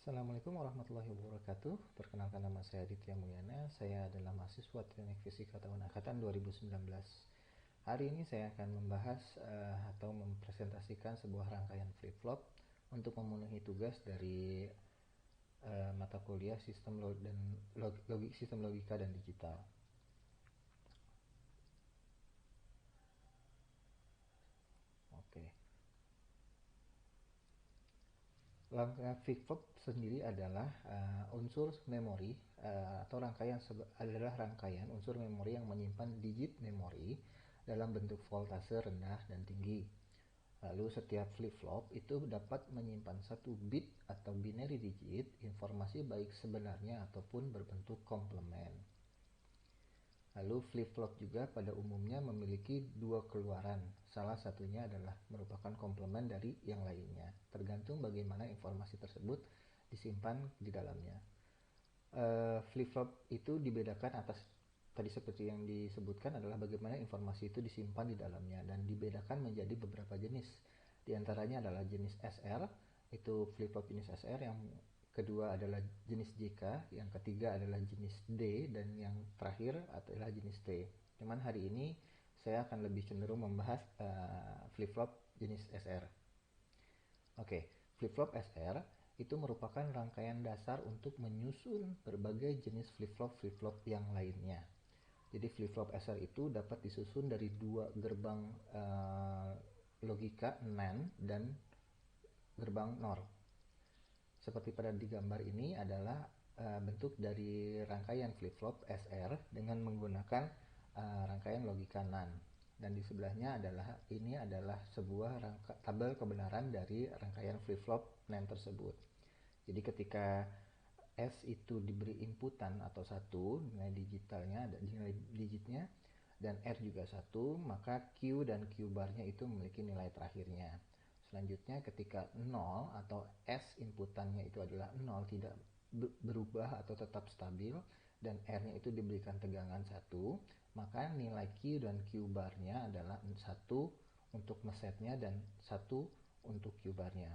Assalamualaikum warahmatullahi wabarakatuh. Perkenalkan, nama saya Aditya Mulyana. Saya adalah mahasiswa Teknik Fisika tahun angkatan 2019. Hari ini saya akan membahas atau mempresentasikan sebuah rangkaian flip-flop untuk memenuhi tugas dari mata kuliah sistem logika dan digital. Oke. Rangkaian flip-flop sendiri adalah unsur memori atau adalah rangkaian unsur memori yang menyimpan digit memori dalam bentuk voltase rendah dan tinggi. Lalu setiap flip-flop itu dapat menyimpan satu bit atau binary digit informasi baik sebenarnya ataupun berbentuk komplement. Lalu flip-flop juga pada umumnya memiliki dua keluaran. Salah satunya adalah merupakan komplement dari yang lainnya, tergantung bagaimana informasi tersebut disimpan di dalamnya. Flip-flop itu dibedakan atas tadi seperti yang disebutkan adalah bagaimana informasi itu disimpan di dalamnya, dan dibedakan menjadi beberapa jenis. Di antaranya adalah jenis SR, itu flip-flop jenis SR, yang kedua adalah jenis JK, yang ketiga adalah jenis D, dan yang terakhir adalah jenis T. Cuman hari ini saya akan lebih cenderung membahas flip-flop jenis SR. Oke, flip-flop SR itu merupakan rangkaian dasar untuk menyusun berbagai jenis flip-flop yang lainnya. Jadi flip-flop SR itu dapat disusun dari dua gerbang logika NAND dan gerbang NOR. Seperti pada di gambar ini adalah bentuk dari rangkaian flip-flop SR dengan menggunakan rangkaian logika NAND. Dan di sebelahnya adalah sebuah tabel kebenaran dari rangkaian flip-flop NAND tersebut. Jadi ketika S itu diberi inputan atau 1, nilai digitnya, dan R juga 1, maka Q dan Q barnya itu memiliki nilai terakhirnya. Selanjutnya ketika 0 atau S inputannya itu adalah 0, tidak berubah atau tetap stabil, dan R-nya itu diberikan tegangan 1, maka nilai Q dan Q barnya adalah 1 untuk mesetnya dan 1 untuk Q barnya.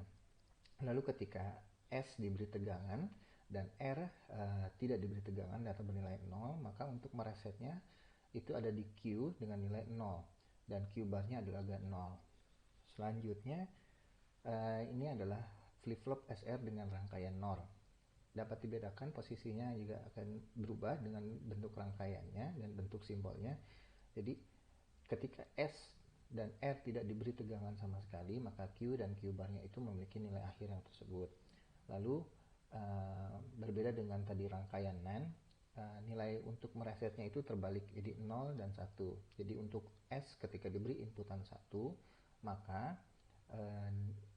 Lalu ketika S diberi tegangan dan R tidak diberi tegangan atau bernilai 0, maka untuk meresetnya itu ada di Q dengan nilai 0 dan Q barnya adalah 0. Selanjutnya ini adalah flip-flop SR dengan rangkaian NOR. Dapat dibedakan posisinya juga akan berubah dengan bentuk rangkaiannya dan bentuk simbolnya. Jadi ketika S dan R tidak diberi tegangan sama sekali, maka Q dan Q barnya itu memiliki nilai akhir yang tersebut. Lalu berbeda dengan tadi rangkaian NAND, nilai untuk meresetnya itu terbalik, jadi 0 dan 1. Jadi untuk S ketika diberi inputan 1, maka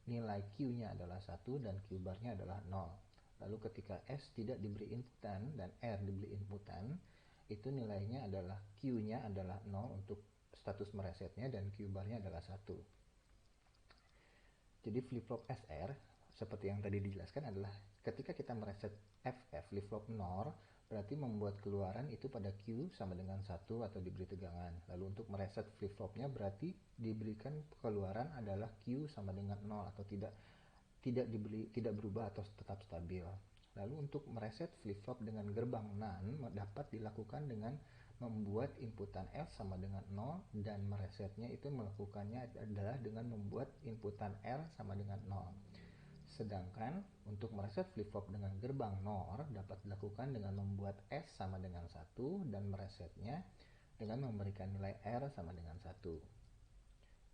nilai Q-nya adalah 1 dan Q barnya adalah 0. Lalu ketika S tidak diberi inputan dan R diberi inputan, itu nilainya adalah Q-nya adalah 0 untuk status meresetnya dan Q barnya adalah 1. Jadi flip-flop SR seperti yang tadi dijelaskan adalah ketika kita mereset FF flip-flop NOR, berarti membuat keluaran itu pada Q sama dengan 1 atau diberi tegangan. Lalu untuk mereset flip-flopnya berarti diberikan keluaran adalah Q sama dengan 0 atau tidak berubah atau tetap stabil. Lalu untuk mereset flip-flop dengan gerbang NAND dapat dilakukan dengan membuat inputan F sama dengan 0, dan meresetnya itu melakukannya adalah dengan membuat inputan R sama dengan 0. Sedangkan untuk mereset flip-flop dengan gerbang NOR dapat dilakukan dengan membuat S sama dengan 1 dan meresetnya dengan memberikan nilai R sama dengan 1.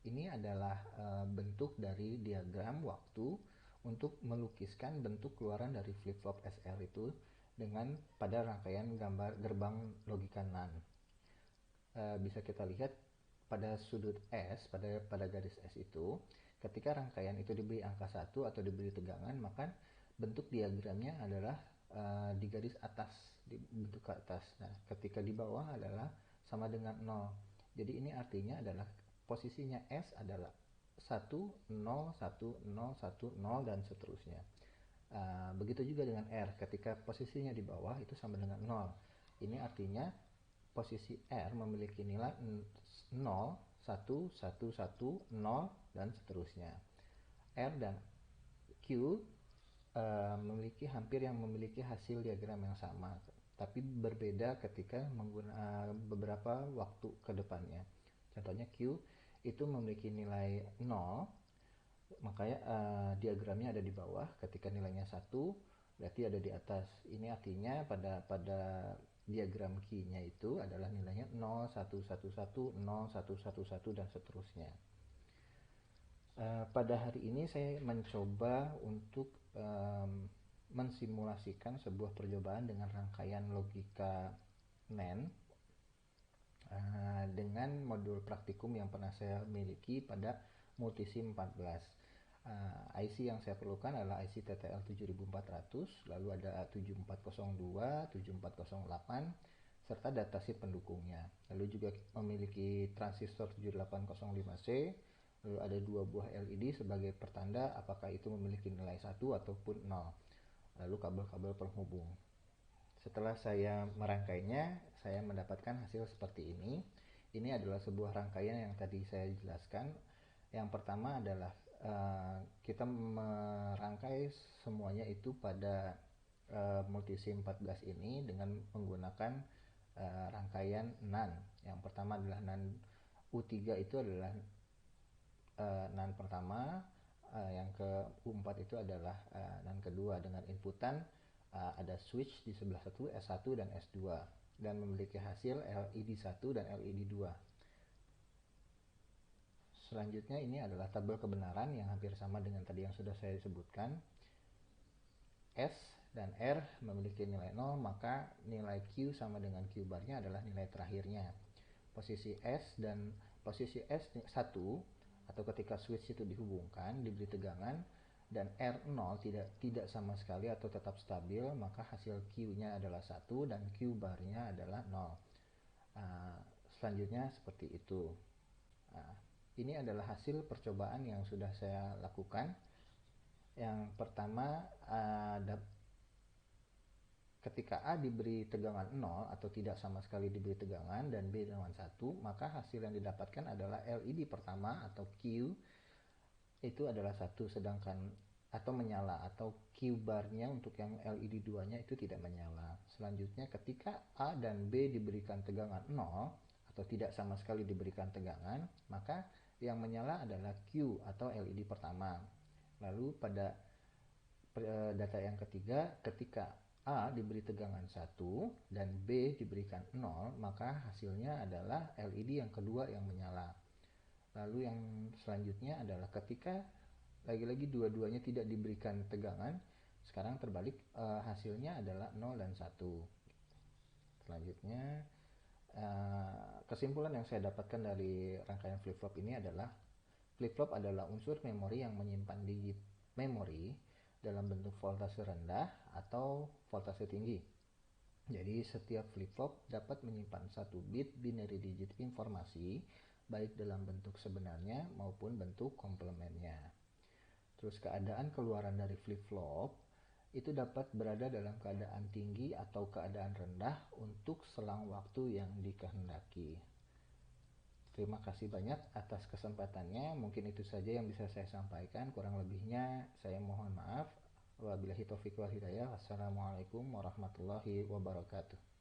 Ini adalah bentuk dari diagram waktu untuk melukiskan bentuk keluaran dari flip-flop SR itu dengan pada rangkaian gambar gerbang logika NAND. Bisa kita lihat pada sudut S, pada garis S itu, ketika rangkaian itu diberi angka 1 atau diberi tegangan, maka bentuk diagramnya adalah di garis atas, di bentuk ke atas. Nah, ketika di bawah adalah sama dengan 0. Jadi ini artinya adalah posisinya S adalah 1, 0, 1, 0, 1, 0, dan seterusnya. Begitu juga dengan R, ketika posisinya di bawah itu sama dengan 0. Ini artinya posisi R memiliki nilai 0, 1, 1, 1, 0, dan seterusnya. R dan Q memiliki hasil diagram yang sama, tapi berbeda ketika menggunakan beberapa waktu ke depannya. Contohnya Q itu memiliki nilai 0, makanya diagramnya ada di bawah. Ketika nilainya 1, berarti ada di atas. Ini artinya pada diagram Q-nya itu adalah nilainya 0, 1, 1, 1, 0, 1, 1, 1, dan seterusnya. Pada hari ini saya mencoba untuk mensimulasikan sebuah percobaan dengan rangkaian logika NAND dengan modul praktikum yang pernah saya miliki pada Multisim 14. IC yang saya perlukan adalah IC TTL 7400, lalu ada 7402, 7408, serta datasheet pendukungnya. Lalu juga memiliki transistor 7805C, lalu ada 2 buah LED sebagai pertanda apakah itu memiliki nilai 1 ataupun 0. Lalu kabel-kabel penghubung. Setelah saya merangkainya, saya mendapatkan hasil seperti ini. Ini adalah sebuah rangkaian yang tadi saya jelaskan. Yang pertama adalah kita merangkai semuanya itu pada Multisim 14 ini dengan menggunakan rangkaian NAND. Yang pertama adalah NAND U3, itu adalah NAND pertama, yang ke U4 itu adalah NAND kedua dengan inputan ada switch di sebelah satu, S1 dan S2, dan memiliki hasil LED 1 dan LED 2. Selanjutnya ini adalah tabel kebenaran yang hampir sama dengan tadi yang sudah saya sebutkan. S dan R memiliki nilai 0, maka nilai Q sama dengan Q barnya adalah nilai terakhirnya. Posisi S1 atau ketika switch itu dihubungkan diberi tegangan dan R0 tidak sama sekali atau tetap stabil, maka hasil Q-nya adalah 1 dan Q barnya adalah 0. Selanjutnya seperti itu. Ini adalah hasil percobaan yang sudah saya lakukan. Yang pertama, ketika A diberi tegangan 0 atau tidak sama sekali diberi tegangan dan B dengan 1, maka hasil yang didapatkan adalah LED pertama atau Q itu adalah 1, sedangkan atau menyala, atau Q barnya untuk yang LED 2-nya itu tidak menyala. Selanjutnya ketika A dan B diberikan tegangan 0 atau tidak sama sekali diberikan tegangan, maka yang menyala adalah Q atau LED pertama. Lalu pada data yang ketiga, ketika A diberi tegangan 1 dan B diberikan 0, maka hasilnya adalah LED yang kedua yang menyala. Lalu yang selanjutnya adalah ketika lagi-lagi dua-duanya tidak diberikan tegangan, sekarang terbalik, hasilnya adalah 0 dan 1. Selanjutnya, kesimpulan yang saya dapatkan dari rangkaian flip-flop ini adalah flip-flop adalah unsur memori yang menyimpan digit memori dalam bentuk voltase rendah atau voltase tinggi. Jadi setiap flip-flop dapat menyimpan 1 bit binary digit informasi baik dalam bentuk sebenarnya maupun bentuk komplemennya. Terus keadaan keluaran dari flip-flop itu dapat berada dalam keadaan tinggi atau keadaan rendah untuk selang waktu yang dikehendaki. Terima kasih banyak atas kesempatannya. Mungkin itu saja yang bisa saya sampaikan. Kurang lebihnya saya mohon maaf. Wabillahi taufiq wal hidayah. Wassalamualaikum warahmatullahi wabarakatuh.